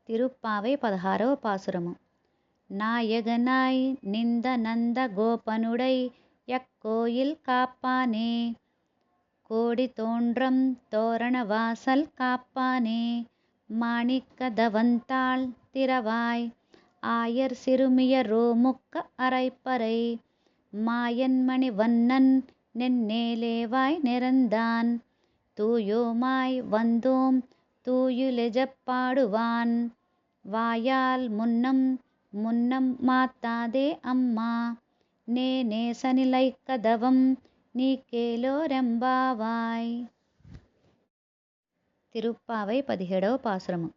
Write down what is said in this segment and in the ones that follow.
திருப்பாவை 16వ பாசுரமு. நாயகனாய் நிந்த நந்த கோபனுடை யக்கோயில் காப்பானே, கோடி தோன்றம் தோரண வாசல் காப்பானே, மாணிக்க தவந்தாள் திறவாய் ஆயர் சிறுமிய ரோமுக்க அரைப்பறை, மாயன்மணி வண்ணன் நென்னேலேவாய் நிறந்தான், தூயோமாய் வந்தோம் தூயுலெஜப் பாடுவான், வாயால் முன்னம் முன்னம் மாத்தாதே அம்மா, நேசனிலைக்கதவம் நீ கேளோரெம்பாவாய். திருப்பாவை 17వ பாசுரமு.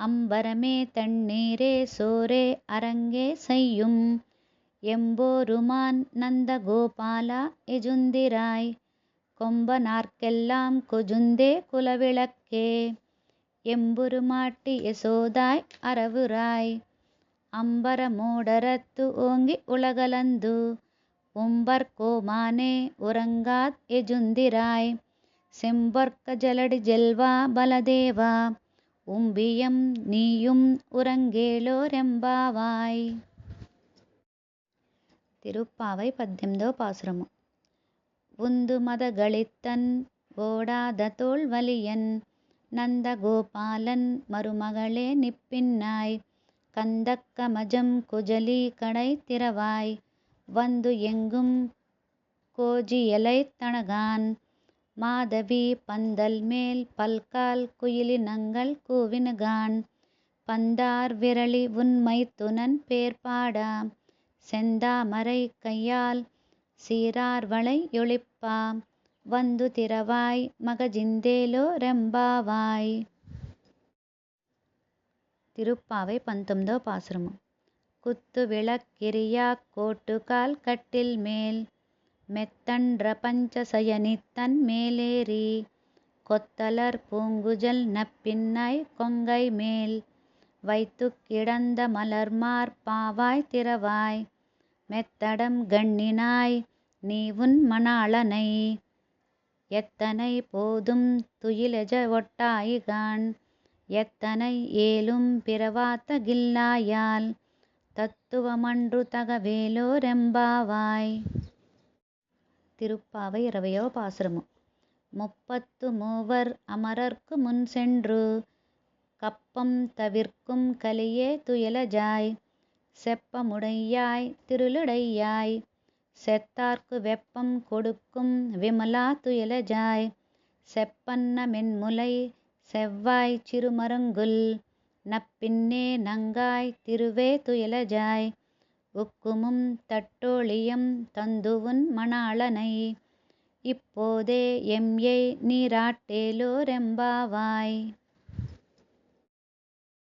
அம்பரமே தண்ணீரே சோரே அரங்கே செய்யும், எம்போருமான் நந்த கோபாலா எஜுந்திராய், கொம்பனார்க்கெல்லாம் கொஜுந்தே குலவிளக்கே, எம்புருமாட்டி யசோதாய் அரவுராய், அம்பர மோடரத்து ஓங்கி உலகலந்து, உம்பர் கோமானே உறங்காத் எஜுந்திராய், செம்பொற்க ஜலடி ஜெல்வா பலதேவா, உம்பியம் நீயும் உறங்கேளோரெம்பாவாய். திருப்பாவை 18వ பாசுரமு. உந்து மதகளித்தன் ஓடாத தோள்வலியன், நந்த கோபாலன் மருமகளே நிப்பின்னாய், கந்தக்க மஜம் குஜலி கடை திறவாய், வந்து எங்கும் கோஜியலைத் தணகான், மாதவி பந்தல் மேல் பல்கால் குயிலினங்கள் கூவினுகான், பந்தார் விரலி உன்மைத்துனன் பேர்பாடா, செந்தாமரை கையால் சீரார்வளை யொளிப்பா, வந்து திறவாய் மகஜிந்தேலோரெம்பாவாய். திருப்பாவை 19వ பாசுரமு. குத்து விளக்கிரியாக் கோட்டுகால் கட்டில் மேல், மெத்தன்ற பஞ்சசயனித்தன் மேலேறி, கொத்தலர் பூங்குஜல் நப்பின்னாய் கொங்கை மேல், வைத்துக் கிடந்த மலர்மார் பாவாய் திறவாய், மெத்தடம் கண்ணினாய் நீ உன் மணாளனை, எத்தனை போதும் துயிலெஜ ஒட்டாயிகான், எத்தனை ஏலும் பிறவாத்த கில்லாயால், தத்துவமன்று தகவேலோரெம்பாவாய். திருப்பாவை 20వ பாசுரமு. முப்பத்து மூவர் அமரர்க்கு முன் சென்று, கப்பம் தவிர்க்கும் கலியே துயிலஜாய், செப்பமுடையாய் திருளுடையாய், செத்தார்க்கு வெப்பம் கொடுக்கும் விமலா துயிலஜாய், செப்பன்ன மென்முலை செவ்வாய் சிறுமருங்குல், நப்பின்னே நங்காய் திருவே துயிலஜாய், உக்குமும் தட்டோளியம் தந்துவுன் மணாளனை, இப்போதே எம்யை நீராட்டேலோரெம்பாவாய்.